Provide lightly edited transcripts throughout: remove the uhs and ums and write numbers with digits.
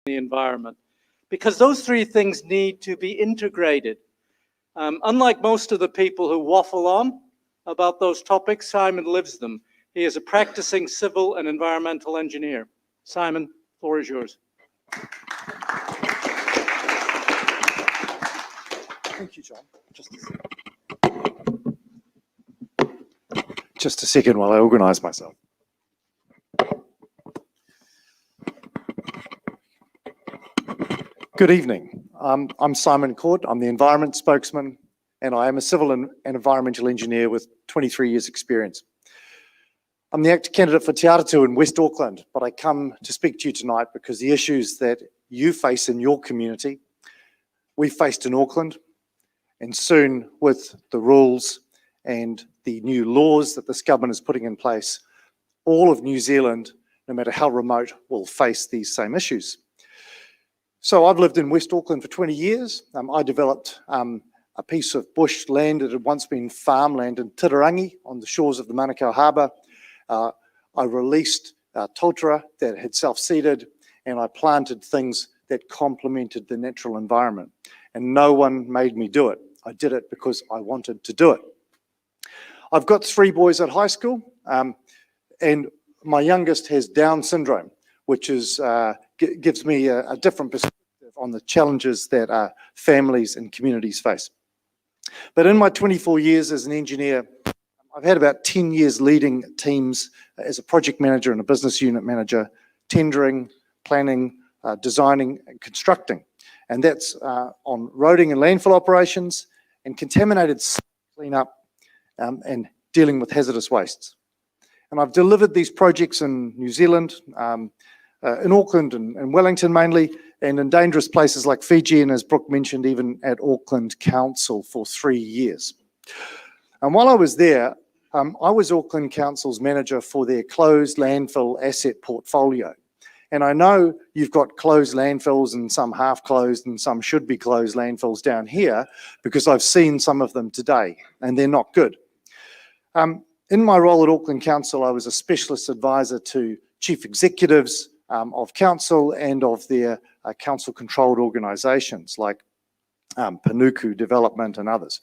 the environment, because those three things need to be integrated. Unlike most of the people who waffle on about those topics, Simon lives them. He is a practicing civil and environmental engineer. Simon, the floor is yours. Thank you, John. Just a second while I organise myself. Good evening. I'm Simon Court. I'm the environment spokesman, and I am a civil and environmental engineer with 23 years experience. I'm the actor candidate for Te Atatū in West Auckland, but I come to speak to you tonight because the issues that you face in your community, we faced in Auckland, and soon with the rules and the new laws that this government is putting in place, all of New Zealand, no matter how remote, will face these same issues. So I've lived in West Auckland for 20 years. I developed a piece of bush land that had once been farmland in Titirangi on the shores of the Manukau Harbour. I released totara that had self-seeded, and I planted things that complemented the natural environment. And no one made me do it. I did it because I wanted to do it. I've got 3 boys at high school, and my youngest has Down syndrome, which is gives me a different perspective on the challenges that families and communities face. But in my 24 years as an engineer, I've had about 10 years leading teams as a project manager and a business unit manager, tendering, planning, designing, and constructing. And that's on roading and landfill operations and contaminated cleanup and dealing with hazardous wastes. And I've delivered these projects in New Zealand, in Auckland and Wellington mainly, and in dangerous places like Fiji, and as Brooke mentioned, even at Auckland Council for 3 years. And while I was there, I was Auckland Council's manager for their closed landfill asset portfolio. And I know you've got closed landfills and some half closed and some should be closed landfills down here, because I've seen some of them today and they're not good. In my role at Auckland Council, I was a specialist advisor to chief executives of council and of their council-controlled organisations like Panuku Development and others.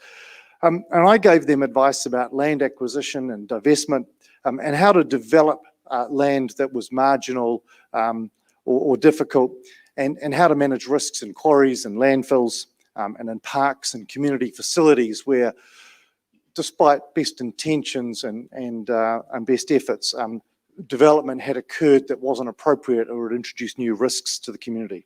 And I gave them advice about land acquisition and divestment and how to develop land that was marginal or difficult, and how to manage risks in quarries and landfills and in parks and community facilities where, despite best intentions and best efforts, development had occurred that wasn't appropriate or had introduced new risks to the community.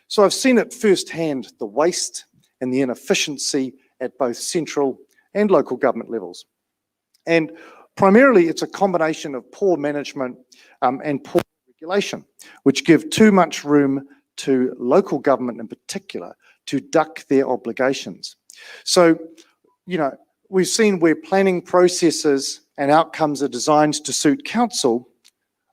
So I've seen it firsthand, the waste and the inefficiency at both central and local government levels. And primarily it's a combination of poor management and poor regulation, which give too much room to local government in particular to duck their obligations. So, you know, we've seen where planning processes and outcomes are designed to suit council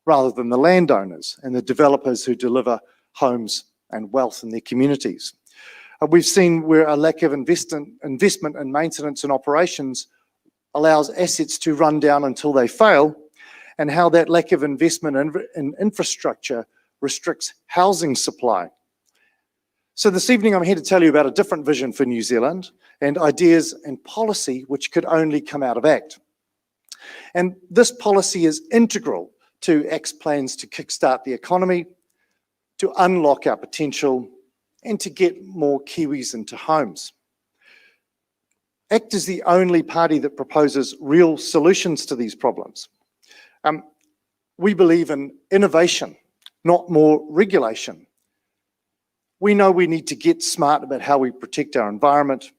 rather than the landowners and the developers who deliver homes and wealth in their communities. We've seen where a lack of investment in maintenance and operations allows assets to run down until they fail, and how that lack of investment in infrastructure restricts housing supply. So this evening I'm here to tell you about a different vision for New Zealand and ideas and policy which could only come out of ACT. And this policy is integral to ACT's plans to kickstart the economy, to unlock our potential, and to get more Kiwis into homes. ACT is the only party that proposes real solutions to these problems. We believe in innovation, not more regulation. We know we need to get smart about how we protect our environment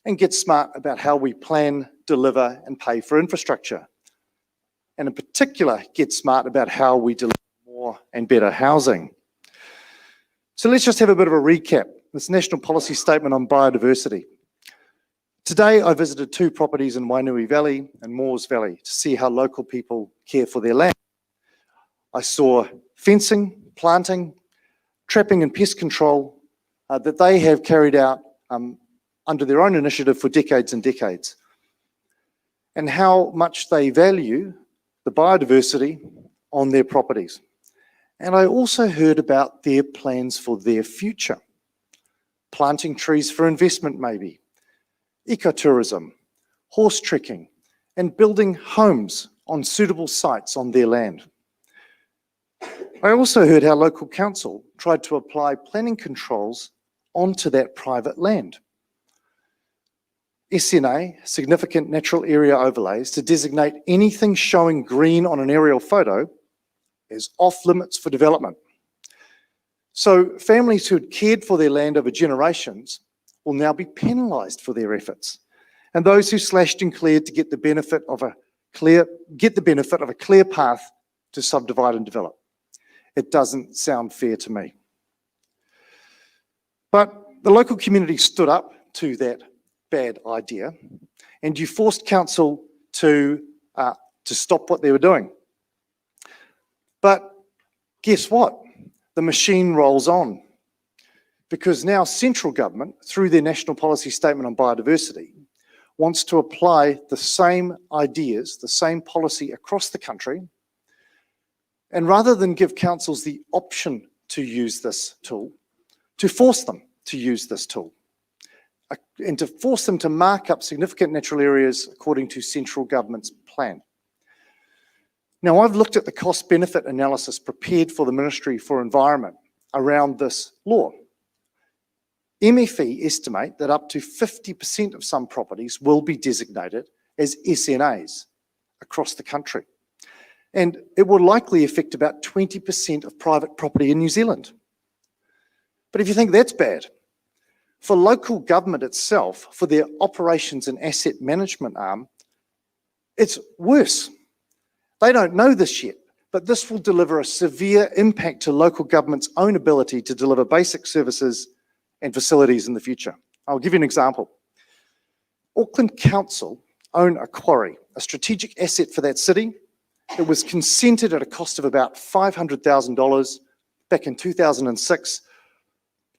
and get smart about how we plan, deliver, and pay for infrastructure. And in particular, get smart about how we deliver more and better housing. So let's just have a bit of a recap. This National Policy Statement on Biodiversity. Today, I visited 2 properties in Wainui Valley and Moores Valley to see how local people care for their land. I saw fencing, planting, trapping and pest control that they have carried out under their own initiative for decades and decades, and how much they value the biodiversity on their properties. And I also heard about their plans for their future. Planting trees for investment maybe, ecotourism, horse trekking, and building homes on suitable sites on their land. I also heard how local council tried to apply planning controls onto that private land. SNA, significant natural area overlays, to designate anything showing green on an aerial photo as off limits for development. So families who had cared for their land over generations will now be penalised for their efforts. And those who slashed and cleared to get the benefit of a clear path to subdivide and develop. It doesn't sound fair to me. But the local community stood up to that bad idea, and you forced council to stop what they were doing. But guess what? The machine rolls on, because now central government, through their national policy statement on biodiversity, wants to apply the same ideas, the same policy across the country. And rather than give councils the option to use this tool, to force them to use this tool, and to force them to mark up significant natural areas according to central government's plan. Now, I've looked at the cost-benefit analysis prepared for the Ministry for Environment around this law. MFE estimate that up to 50% of some properties will be designated as SNAs across the country. And it will likely affect about 20% of private property in New Zealand. But if you think that's bad, for local government itself, for their operations and asset management arm, it's worse. They don't know this yet, but this will deliver a severe impact to local government's own ability to deliver basic services and facilities in the future. I'll give you an example. Auckland Council own a quarry, a strategic asset for that city. It was consented at a cost of about $500,000 back in 2006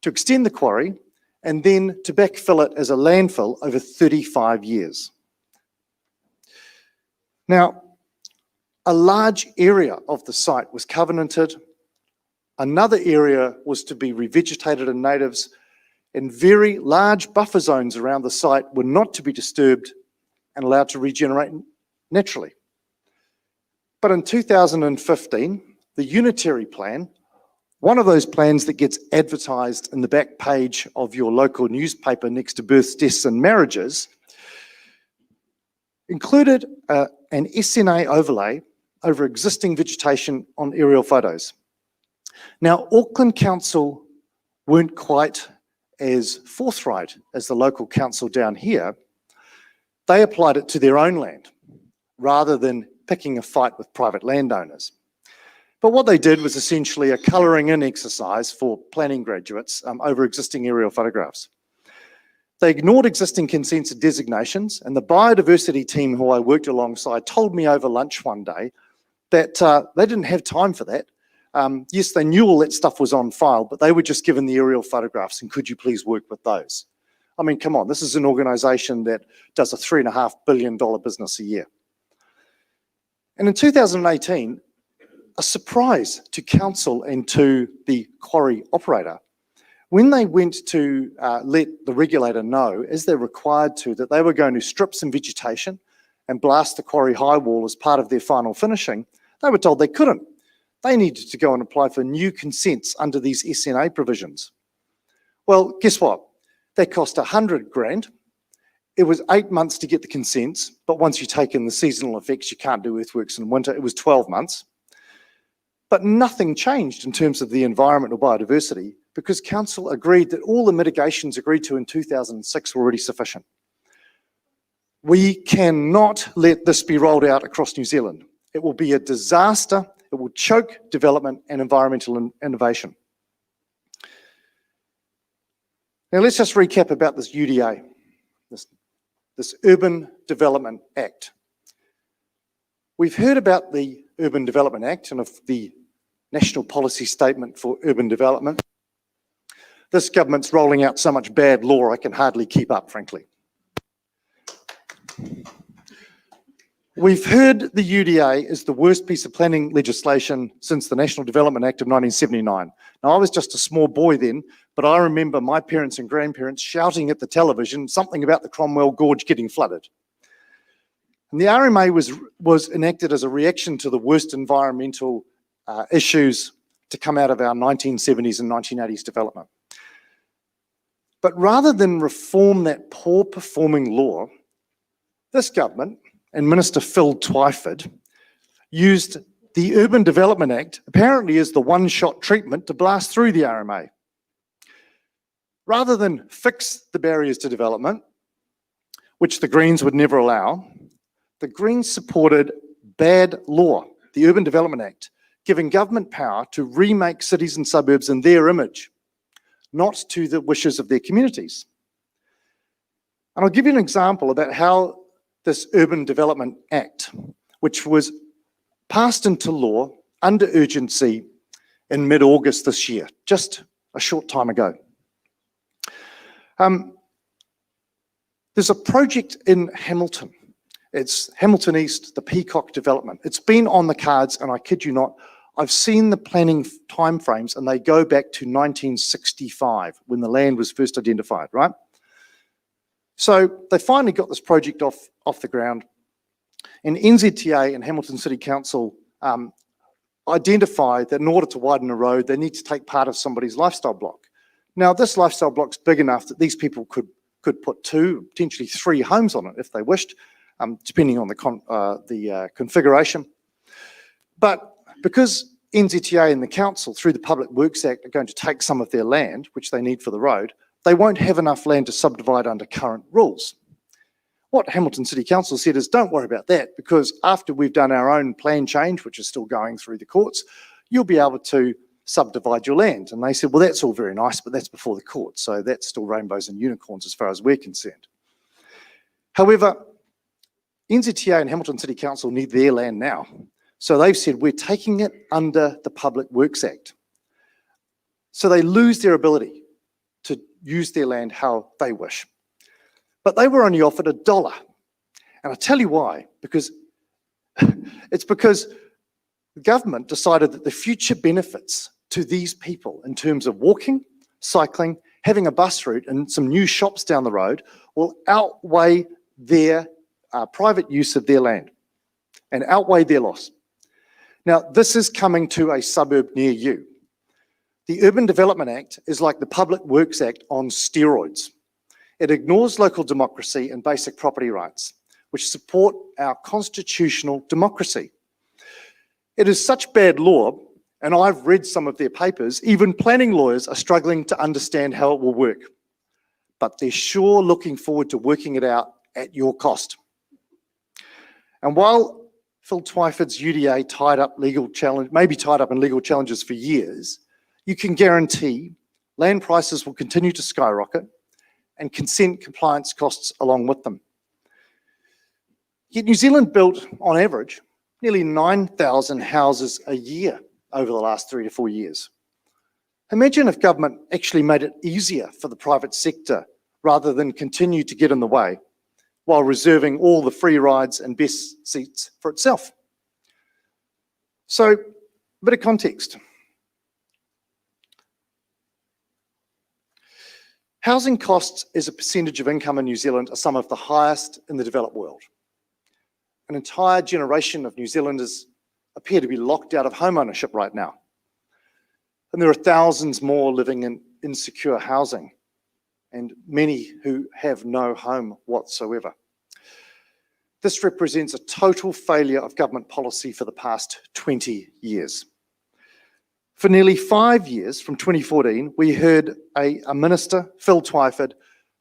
to extend the quarry and then to backfill it as a landfill over 35 years. Now, a large area of the site was covenanted, another area was to be revegetated in natives, and very large buffer zones around the site were not to be disturbed and allowed to regenerate naturally. But in 2015, the Unitary Plan, one of those plans that gets advertised in the back page of your local newspaper next to births, deaths and marriages, included an SNA overlay over existing vegetation on aerial photos. Now, Auckland Council weren't quite as forthright as the local council down here. They applied it to their own land rather than picking a fight with private landowners. But what they did was essentially a colouring in exercise for planning graduates over existing aerial photographs. They ignored existing consents and designations, and the biodiversity team who I worked alongside told me over lunch one day that they didn't have time for that. Yes, they knew all that stuff was on file, but they were just given the aerial photographs and could you please work with those? I mean, come on, this is an organisation that does a $3.5 billion business a year. And in 2018, a surprise to council and to the quarry operator, when they went to let the regulator know, as they're required to, that they were going to strip some vegetation and blast the quarry high wall as part of their final finishing, they were told they couldn't. They needed to go and apply for new consents under these SNA provisions. Well, guess what? That cost $100,000. It was 8 months to get the consents, but once you take in the seasonal effects, you can't do earthworks in winter, it was 12 months. But nothing changed in terms of the environment or biodiversity because council agreed that all the mitigations agreed to in 2006 were already sufficient. We cannot let this be rolled out across New Zealand. It will be a disaster. It will choke development and environmental innovation. Now let's just recap about this UDA, this Urban Development Act. We've heard about the Urban Development Act and of the National Policy Statement for Urban Development. This government's rolling out so much bad law I can hardly keep up, frankly. We've heard the UDA is the worst piece of planning legislation since the National Development Act of 1979. Now, I was just a small boy then, but I remember my parents and grandparents shouting at the television something about the Cromwell Gorge getting flooded. And the RMA was enacted as a reaction to the worst environmental issues to come out of our 1970s and 1980s development. But rather than reform that poor performing law, this government and Minister Phil Twyford used the Urban Development Act apparently as the one-shot treatment to blast through the RMA. Rather than fix the barriers to development, which the Greens would never allow, the Greens supported bad law, the Urban Development Act, giving government power to remake cities and suburbs in their image, not to the wishes of their communities. And I'll give you an example about how this Urban Development Act, which was passed into law under urgency in mid-August this year, just a short time ago. There's a project in Hamilton. It's Hamilton East, the Peacock development. It's been on the cards, and I kid you not, I've seen the planning timeframes, and they go back to 1965 when the land was first identified, right? So they finally got this project off the ground, and NZTA and Hamilton City Council identified that in order to widen a road, they need to take part of somebody's lifestyle block. Now, this lifestyle block's big enough that these people could put 2, potentially 3 homes on it if they wished, depending on the configuration. But because NZTA and the council, through the Public Works Act, are going to take some of their land, which they need for the road, they won't have enough land to subdivide under current rules. What Hamilton City Council said is, don't worry about that, because after we've done our own plan change, which is still going through the courts, you'll be able to subdivide your land. And they said, well, that's all very nice, but that's before the court. So that's still rainbows and unicorns as far as we're concerned. However, NZTA and Hamilton City Council need their land now. So they've said, we're taking it under the Public Works Act. So they lose their ability to use their land how they wish. But they were only offered $1. And I'll tell you why, because it's because the government decided that the future benefits to these people in terms of walking, cycling, having a bus route and some new shops down the road will outweigh their private use of their land and outweigh their loss. Now, this is coming to a suburb near you. The Urban Development Act is like the Public Works Act on steroids. It ignores local democracy and basic property rights, which support our constitutional democracy. It is such bad law, and I've read some of their papers, even planning lawyers are struggling to understand how it will work. But they're sure looking forward to working it out at your cost. And while Phil Twyford's UDA may be tied up in legal challenges for years, you can guarantee land prices will continue to skyrocket and consent compliance costs along with them. Yet New Zealand built, on average, nearly 9,000 houses a year over the last 3 to 4 years. Imagine if government actually made it easier for the private sector rather than continue to get in the way while reserving all the free rides and best seats for itself. So, a bit of context. Housing costs as a percentage of income in New Zealand are some of the highest in the developed world. An entire generation of New Zealanders appear to be locked out of home ownership right now. And there are thousands more living in insecure housing, and many who have no home whatsoever. This represents a total failure of government policy for the past 20 years. For nearly 5 years, from 2014, we heard a minister, Phil Twyford,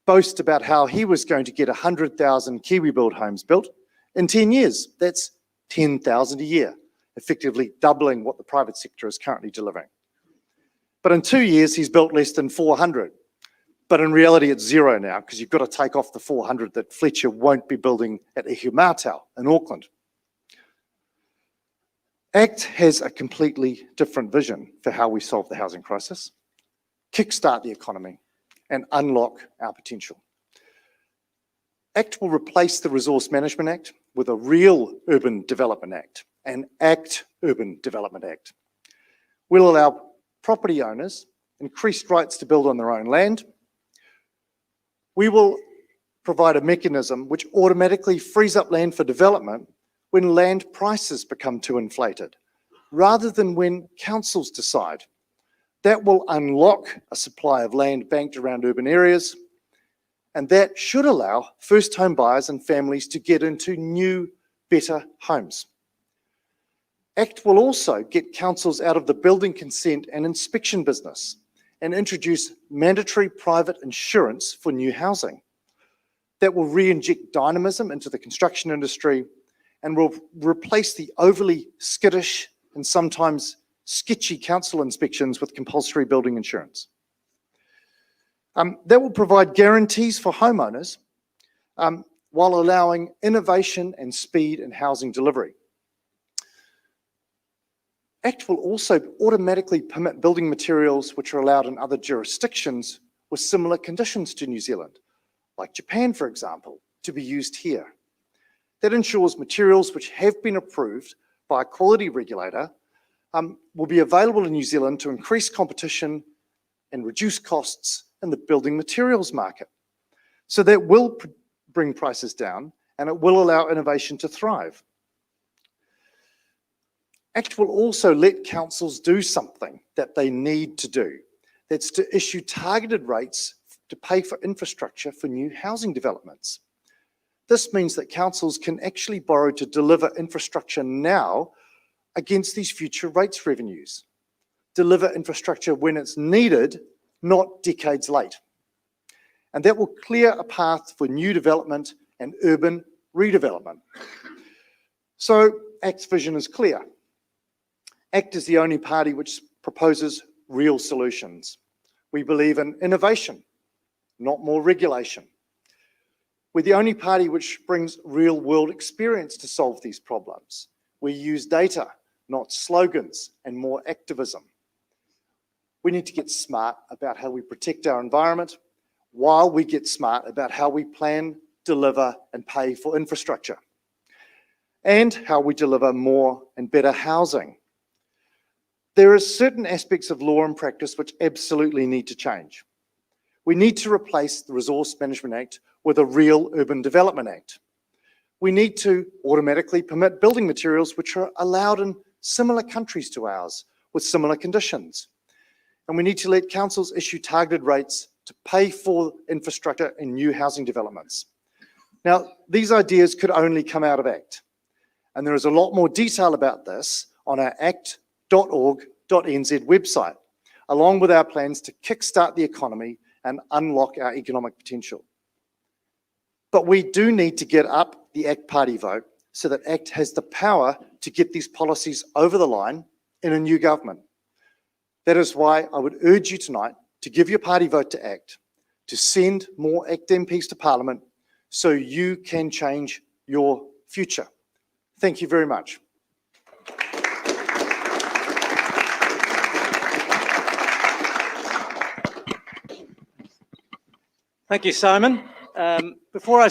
boast about how he was going to get 100,000 Kiwi-built homes built in 10 years. That's 10,000 a year, effectively doubling what the private sector is currently delivering. But in 2 years, he's built less than 400. But in reality, it's 0 now, because you've got to take off the 400 that Fletcher won't be building at Ihumātao in Auckland. ACT has a completely different vision for how we solve the housing crisis, kickstart the economy, and unlock our potential. ACT will replace the Resource Management Act with a real Urban Development Act, an ACT Urban Development Act. We'll allow property owners increased rights to build on their own land. We will provide a mechanism which automatically frees up land for development when land prices become too inflated, rather than when councils decide. That will unlock a supply of land banked around urban areas, and that should allow first home buyers and families to get into new, better homes. ACT will also get councils out of the building consent and inspection business and introduce mandatory private insurance for new housing. That will re-inject dynamism into the construction industry and will replace the overly skittish and sometimes sketchy council inspections with compulsory building insurance. That will provide guarantees for homeowners while allowing innovation and speed in housing delivery. ACT will also automatically permit building materials which are allowed in other jurisdictions with similar conditions to New Zealand, like Japan, for example, to be used here. That ensures materials which have been approved by a quality regulator will be available in New Zealand to increase competition and reduce costs in the building materials market. So that will bring prices down and it will allow innovation to thrive. ACT will also let councils do something that they need to do. That's to issue targeted rates to pay for infrastructure for new housing developments. This means that councils can actually borrow to deliver infrastructure now against these future rates revenues. Deliver infrastructure when it's needed, not decades late. And that will clear a path for new development and urban redevelopment. So ACT's vision is clear. ACT is the only party which proposes real solutions. We believe in innovation, not more regulation. We're the only party which brings real world experience to solve these problems. We use data, not slogans and more activism. We need to get smart about how we protect our environment while we get smart about how we plan, deliver and pay for infrastructure and how we deliver more and better housing. There are certain aspects of law and practice which absolutely need to change. We need to replace the Resource Management Act with a real Urban Development Act. We need to automatically permit building materials which are allowed in similar countries to ours with similar conditions. And we need to let councils issue targeted rates to pay for infrastructure in new housing developments. Now, these ideas could only come out of ACT. And there is a lot more detail about this on our act.org.nz website, along with our plans to kickstart the economy and unlock our economic potential. But we do need to get up the ACT party vote so that ACT has the power to get these policies over the line in a new government. That is why I would urge you tonight to give your party vote to ACT, to send more ACT MPs to Parliament so you can change your future. Thank you very much. Thank you, Simon. Before I